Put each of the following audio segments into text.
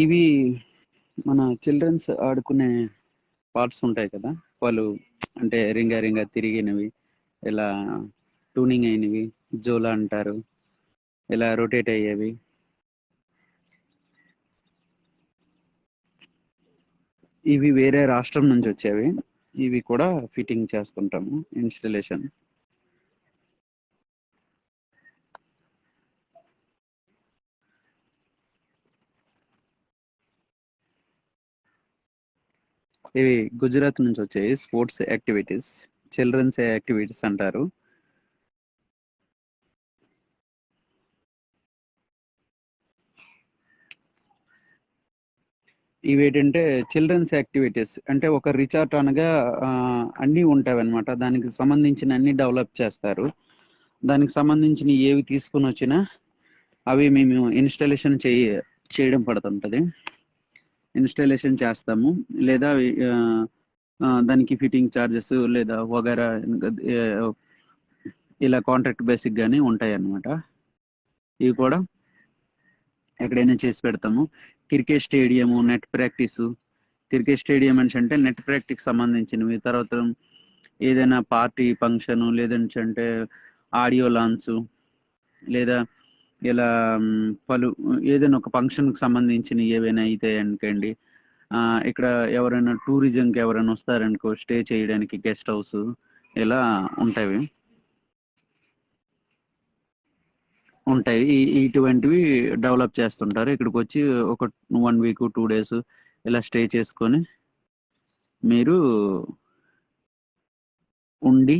ఇవి మన చిల్డ్రన్స్ ఆడుకునే పార్ట్స్ ఉంటాయి కదా, వాళ్ళు అంటే రింగా రింగా తిరిగినవి, ఇలా ట్యూనింగ్ అయినవి, జోలా అంటారు, ఇలా రొటేట్ అయ్యేవి. ఇవి వేరే రాష్ట్రం నుంచి వచ్చేవి. ఇవి కూడా ఫిట్టింగ్ చేస్తుంటాము, ఇన్స్టలేషన్. ఇవి గుజరాత్ నుంచి వచ్చాయి, స్పోర్ట్స్ యాక్టివిటీస్, చిల్డ్రన్స్ యాక్టివిటీస్ అంటారు. ఇవి ఏంటంటే చిల్డ్రన్స్ యాక్టివిటీస్ అంటే ఒక రిచార్ట్ అనగా అన్నీ ఉంటాయి అనమాట. దానికి సంబంధించిన అన్ని డెవలప్ చేస్తారు. దానికి సంబంధించిన ఏవి తీసుకుని వచ్చినా అవి మేము ఇన్స్టాలేషన్ చేయడం పడుతుంటుంది. ఇన్స్టాలేషన్ చేస్తాము, లేదా దానికి ఫిట్టింగ్ ఛార్జెస్ లేదా వగేరా ఇలా కాంట్రాక్ట్ బేసిక్ గానీ ఉంటాయి అన్నమాట. ఇవి కూడా ఎక్కడైనా చేసి పెడతాము. Cricket stadium, net practice. Cricket stadium అంటే నెట్ ప్రాక్టీస్ సంబంధించినవి. తర్వాత ఏదైనా పార్టీ ఫంక్షన్, లేదంటే ఆడియో లాంచ్, లేదా ఇలా పలు ఏదైనా ఒక ఫంక్షన్కి సంబంధించిన ఏవైనా అయితే అనుకోండి, ఇక్కడ ఎవరైనా టూరిజంకి ఎవరైనా వస్తారనుకో, స్టే చేయడానికి గెస్ట్ హౌస్ ఇలా ఉంటాయి. ఇటువంటివి డెవలప్ చేస్తుంటారు. ఇక్కడికి వచ్చి ఒక 1 వీక్ 2 డేస్ ఇలా స్టే చేసుకొని మీరు ఉండి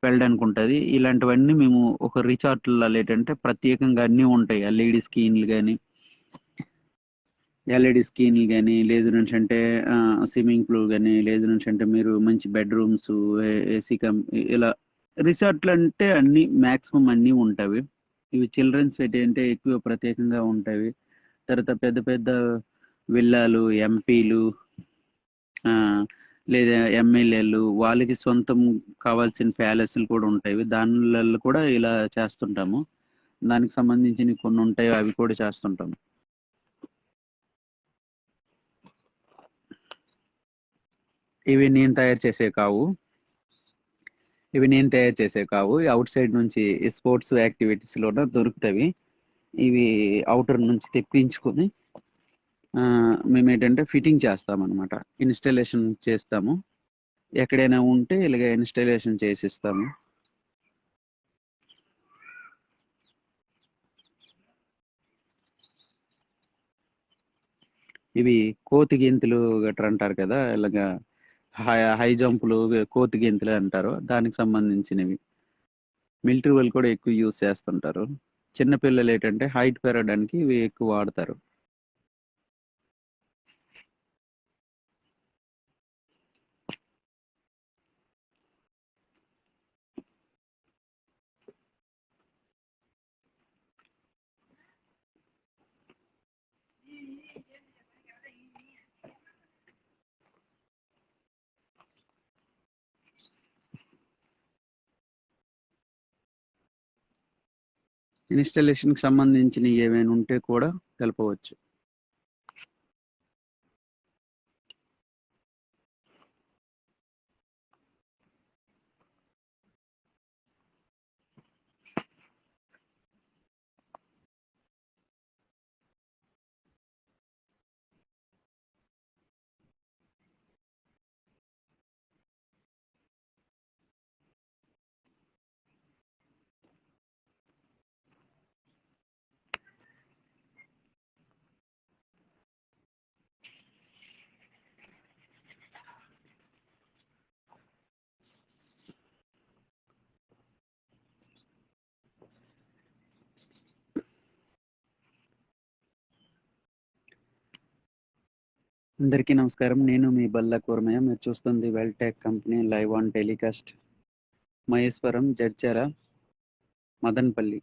వెళ్ళడానికి ఉంటుంది. ఇలాంటివన్నీ మేము ఒక రిసార్ట్లో ఏంటంటే ప్రత్యేకంగా అన్నీ ఉంటాయి. ఎల్ఈడి స్క్రీన్లు కానీ, లేదు అంటే స్విమ్మింగ్ పూల్ కానీ, లేదు అంటే మీరు మంచి బెడ్రూమ్స్, ఏసీ ఇలా రిసార్ట్లు అంటే అన్ని మ్యాక్సిమం అన్నీ ఉంటాయి. ఇవి చిల్డ్రన్స్ ఏంటంటే ఎక్కువ ప్రత్యేకంగా ఉంటాయి. తర్వాత పెద్ద పెద్ద విల్లాలు, ఎంపీలు, లేదా ఎమ్మెల్యేలు, వాళ్ళకి సొంతం కావాల్సిన ప్యాలెస్లు కూడా ఉంటాయి. దానిలలో కూడా ఇలా చేస్తుంటాము. దానికి సంబంధించిన కొన్ని ఉంటాయి, అవి కూడా చేస్తుంటాము. ఇవి నేను తయారు చేసే కావు. అవుట్ సైడ్ నుంచి స్పోర్ట్స్ యాక్టివిటీస్లో దొరుకుతాయి. ఇవి అవుటర్ నుంచి తెప్పించుకొని మేము ఏంటంటే ఫిట్టింగ్ చేస్తామన్నమాట. ఇన్స్టాలేషన్ చేస్తాము. ఎక్కడైనా ఉంటే ఇలాగ ఇన్స్టాలేషన్ చేసిస్తాము. ఇవి కోతి గెంతులు గట్రా అంటారు కదా, ఇలాగా హై జంపులు, కోతి గెంతులు అంటారు. దానికి సంబంధించినవి మిలిటరీ వాళ్ళు కూడా ఎక్కువ యూజ్ చేస్తుంటారు. చిన్నపిల్లలు ఏంటంటే హైట్ పెరగడానికి ఇవి ఎక్కువ వాడతారు. ఇన్స్టాలేషన్కి సంబంధించిన ఏమైనా ఉంటే కూడా తెలపవచ్చు. అందరికీ నమస్కారం. నేను మీ బల్లా కూరమయ్య. మీరు చూస్తుంది Weltech company live on telecast. Maheshwaram, Jadcherla, Madanapalle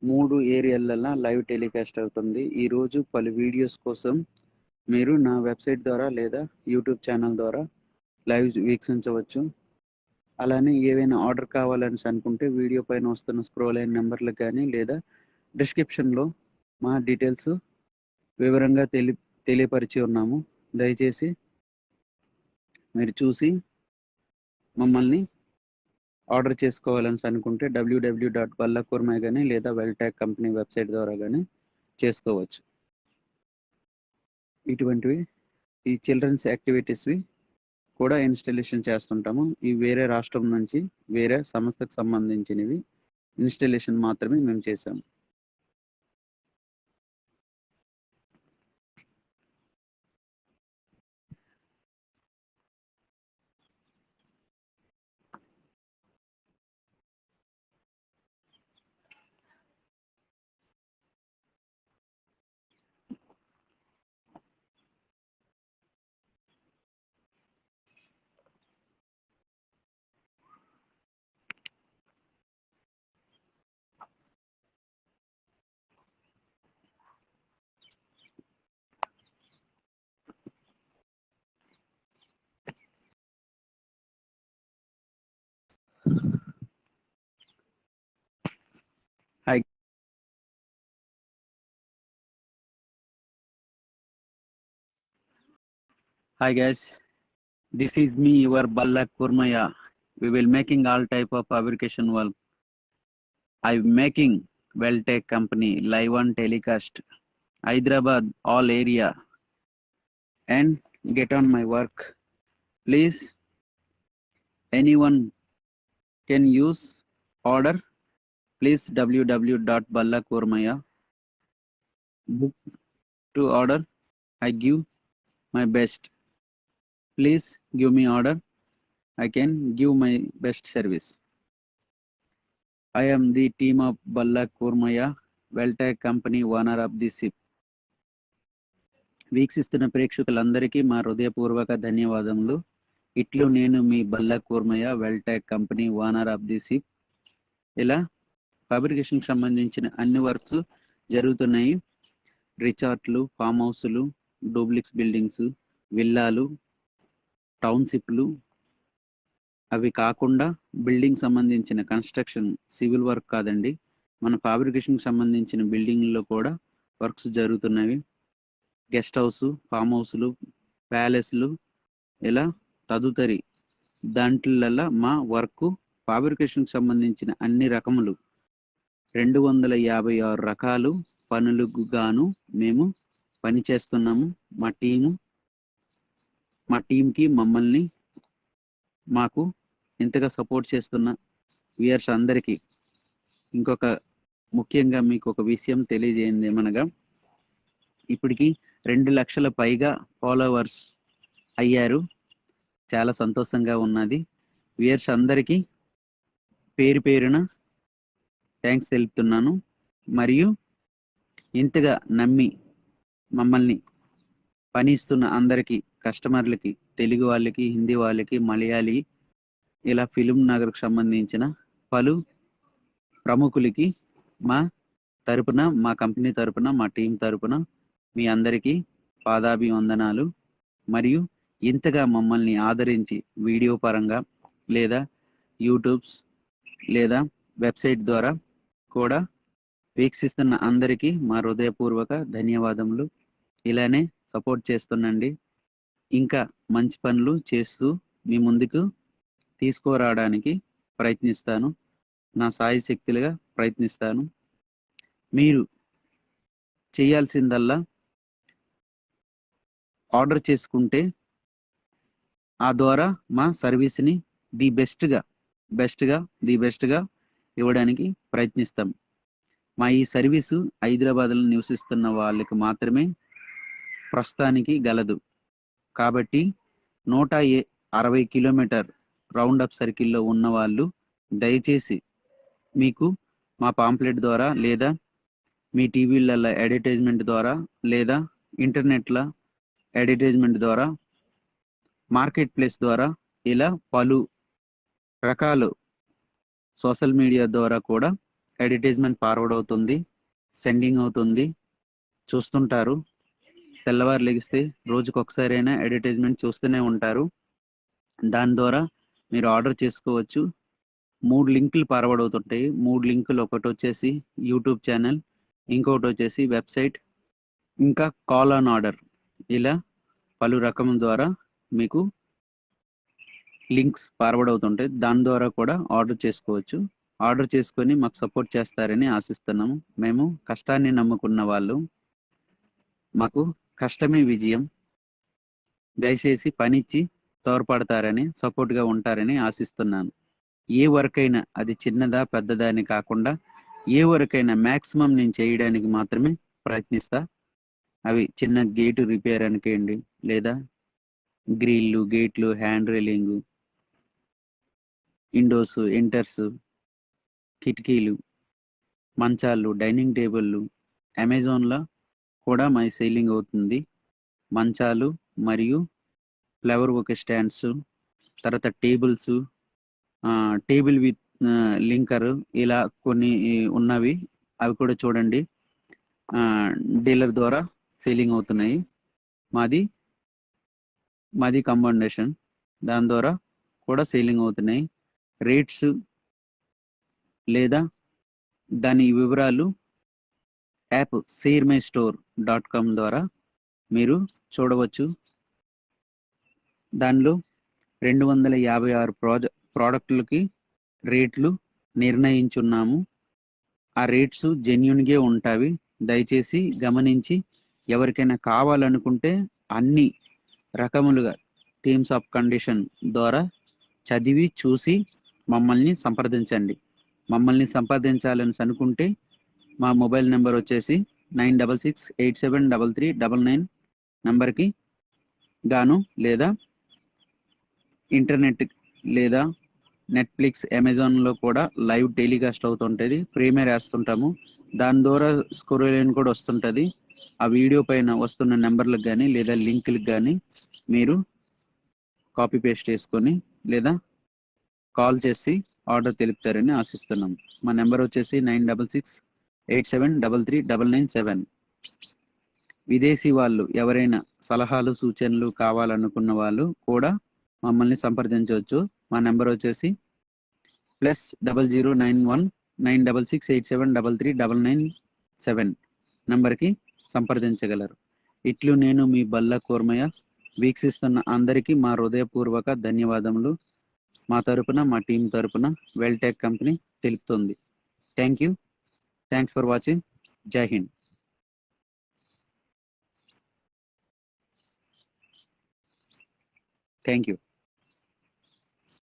3 ఏరియాలలో లైవ్ టెలికాస్ట్ అవుతుంది. ఈరోజు పలు వీడియోస్ కోసం మీరు నా వెబ్సైట్ ద్వారా లేదా యూట్యూబ్ ఛానల్ ద్వారా లైవ్ వీక్షించవచ్చు. అలానే ఏవైనా ఆర్డర్ కావాలని అనుకుంటే వీడియో పైన వస్తున్న స్క్రోల్ అయిన నెంబర్లకు కానీ లేదా డిస్క్రిప్షన్లో మా డీటెయిల్స్ వివరంగా తెలియపరిచి ఉన్నాము. దయచేసి మీరు చూసి మమ్మల్ని ఆర్డర్ చేసుకోవాలని అనుకుంటే www.ballakurma కానీ లేదా వెల్టాక్ కంపెనీ వెబ్సైట్ ద్వారా కానీ చేసుకోవచ్చు. ఇటువంటివి ఈ చిల్డ్రన్స్ యాక్టివిటీస్వి కూడా ఇన్స్టాలేషన్ చేస్తుంటాము. ఇవి వేరే రాష్ట్రం నుంచి వేరే సంస్థకు సంబంధించినవి ఇన్స్టాలేషన్ మాత్రమే మేము చేసాము. Hi. Hi guys, this is me, your Ballak Kurmaya. We will making all type of fabrication work. I'm making Weltech company live on telecast, Hyderabad all area, and get on my work. Please, anyone can use order. Please www.ballakurmaya. Book to order. I give my best. Please give me order. I can give my best service. I am the team of Ballak Kurmaya, Weltech company owner of the ship. వీక్షిస్తున్న ప్రేక్షకులందరికీ మా హృదయపూర్వక ధన్యవాదములు. ఇట్లు నేను మీ Ballak Kurmayya, Weltech company owner of the ship. ఇలా ఫ్యాబ్రికేషన్కి సంబంధించిన అన్ని వర్క్స్ జరుగుతున్నాయి. రిచార్ట్లు, ఫామ్ హౌస్లు, డూప్లెక్స్ బిల్డింగ్స్, విల్లాలు, టౌన్షిప్లు, అవి కాకుండా బిల్డింగ్ సంబంధించిన కన్స్ట్రక్షన్, సివిల్ వర్క్ కాదండి, మన ఫ్యాబ్రికేషన్కి సంబంధించిన బిల్డింగ్లో కూడా వర్క్స్ జరుగుతున్నవి. గెస్ట్ హౌస్, ఫామ్ హౌస్లు, ప్యాలెస్లు, ఇలా తదుపరి దాంట్లలో మా వర్క్ ఫ్యాబ్రికేషన్కి సంబంధించిన అన్ని రకములు 256 రకాలు పనులకు గాను మేము పని చేస్తున్నాము. మా టీంకి మమ్మల్ని మాకు ఇంతగా సపోర్ట్ చేస్తున్న వ్యూయర్స్ అందరికీ ఇంకొక ముఖ్యంగా మీకు ఒక విషయం తెలియజేయండి ఏమనగా, ఇప్పటికి 2 లక్షల పైగా ఫాలోవర్స్ అయ్యారు. చాలా సంతోషంగా ఉన్నది. వ్యూయర్స్ అందరికీ పేరు పేరున థ్యాంక్స్ తెలుపుతున్నాను. మరియు ఇంతగా నమ్మి మమ్మల్ని పనిస్తున్న అందరికీ, కస్టమర్లకి, తెలుగు వాళ్ళకి, హిందీ వాళ్ళకి, మలయాళీ, ఇలా ఫిలిం నగర్కు సంబంధించిన పలు ప్రముఖులకి మా తరపున, మా కంపెనీ తరపున, మా టీం తరపున మీ అందరికీ పాదాభివందనాలు. మరియు ఇంతగా మమ్మల్ని ఆదరించి వీడియో పరంగా లేదా యూట్యూబ్స్ లేదా వెబ్సైట్ ద్వారా కూడా వీక్షిస్తున్న అందరికీ మా హృదయపూర్వక ధన్యవాదములు. ఇలానే సపోర్ట్ చేస్తుండండి. ఇంకా మంచి పనులు చేస్తూ మీ ముందుకు తీసుకురావడానికి ప్రయత్నిస్తాను. నా సాయి శక్తులుగా ప్రయత్నిస్తాను. మీరు చేయాల్సిందల్లా ఆర్డర్ చేసుకుంటే ఆ ద్వారా మా సర్వీస్ని ది బెస్ట్గా ఇవ్వడానికి ప్రయత్నిస్తాం. మా ఈ సర్వీసు హైదరాబాద్లో నివసిస్తున్న వాళ్ళకి మాత్రమే ప్రస్తుతానికి గలదు. కాబట్టి 160 కిలోమీటర్ రౌండ్ అప్ సర్కిల్లో ఉన్న వాళ్ళు దయచేసి మీకు మా పాంప్లెట్ ద్వారా లేదా మీ టీవీలలో అడ్వర్టైజ్మెంట్ ద్వారా లేదా ఇంటర్నెట్లో అడ్వర్టైజ్మెంట్ ద్వారా, మార్కెట్ ప్లేస్ ద్వారా, ఇలా పలు రకాలు సోషల్ మీడియా ద్వారా కూడా అడ్వర్టైజ్మెంట్ ఫార్వర్డ్ అవుతుంది, సెండింగ్ అవుతుంది. చూస్తుంటారు. తెల్లవారు లెగిస్తే రోజుకొకసారైనా అడ్వర్టైజ్మెంట్ చూస్తూనే ఉంటారు. దాని ద్వారా మీరు ఆర్డర్ చేసుకోవచ్చు. 3 లింకులు ఫార్వర్డ్ అవుతుంటాయి. 3 లింకులు, ఒకటి వచ్చేసి యూట్యూబ్ ఛానల్, ఇంకొకటి వచ్చేసి వెబ్సైట్, ఇంకా కాల్ ఆన్ ఆర్డర్. ఇలా పలు రకం ద్వారా మీకు లింక్స్ ఫార్వర్డ్ అవుతుంటాయి. దాని ద్వారా కూడా ఆర్డర్ చేసుకోవచ్చు. ఆర్డర్ చేసుకొని మాకు సపోర్ట్ చేస్తారని ఆశిస్తున్నాము. మేము కష్టాన్ని నమ్ముకున్న వాళ్ళు, మాకు కష్టమే విజయం. దయచేసి పనిచ్చి తోడ్పడతారని, సపోర్ట్గా ఉంటారని ఆశిస్తున్నాను. ఏ వర్క్ అయినా అది చిన్నదా పెద్దదా అని కాకుండా ఏ వర్క్ అయినా మ్యాక్సిమం నేను చేయడానికి మాత్రమే ప్రయత్నిస్తా. అవి చిన్న గేటు రిపేర్ అనుకోండి, లేదా గ్రిల్లు, గేట్లు, హ్యాండ్ రైలింగ్, విండోస్, ఎంటర్స్, కిటికీలు, మంచాలు, డైనింగ్ టేబుల్లు అమెజాన్లో కూడా మై సేలింగ్ అవుతుంది. మంచాలు మరియు ఫ్లవర్ బొకే స్టాండ్స్, తర్వాత టేబుల్స్, టేబుల్ విత్ లింకర్, ఇలా కొన్ని ఉన్నవి. అవి కూడా చూడండి, డీలర్ ద్వారా సేలింగ్ అవుతున్నాయి. మాది కంబౌండేషన్, దాని ద్వారా కూడా సేలింగ్ అవుతున్నాయి. రేట్స్ లేదా దాని వివరాలు యాప్ shareMyStore.com ద్వారా మీరు చూడవచ్చు. దానిలో 256 ప్రోడక్టులకి రేట్లు నిర్ణయించున్నాము. ఆ రేట్స్ జెన్యున్గా ఉంటాయి. దయచేసి గమనించి ఎవరికైనా కావాలనుకుంటే అన్ని రకములుగా థీమ్స్ ఆఫ్ కండిషన్ ద్వారా చదివి చూసి మమ్మల్ని సంప్రదించండి. మమ్మల్ని సంప్రదించాలని అనుకుంటే మా మొబైల్ నెంబర్ వచ్చేసి 96687339 నెంబర్కి గాను, లేదా ఇంటర్నెట్ లేదా నెట్ఫ్లిక్స్, అమెజాన్లో కూడా లైవ్ టెలికాస్ట్ అవుతుంటుంది. ప్రీమియర్ వేస్తుంటాము. దాని ద్వారా స్క్రోలింగ్ కూడా వస్తుంటుంది. ఆ వీడియో పైన వస్తున్న నెంబర్లకు కానీ లేదా లింకులకు కానీ మీరు కాపీ పేస్ట్ చేసుకొని లేదా కాల్ చేసి ఆర్డర్ తెలుపుతారని ఆశిస్తున్నాము. మా నెంబర్ వచ్చేసి 9668733997. విదేశీ వాళ్ళు ఎవరైనా సలహాలు సూచనలు కావాలనుకున్న వాళ్ళు కూడా మమ్మల్ని సంప్రదించవచ్చు. మా నెంబర్ వచ్చేసి +00919668733997 నెంబర్కి సంప్రదించగలరు. ఇట్లు నేను మీ బల్లా కోర్మయ్య. వీక్షిస్తున్న అందరికీ మా హృదయపూర్వక ధన్యవాదములు మా తరపున, మా టీం తరపున వెల్టెక్ కంపెనీ తెలుపుతుంది. Thanks for watching. జై హింద్. Thank you.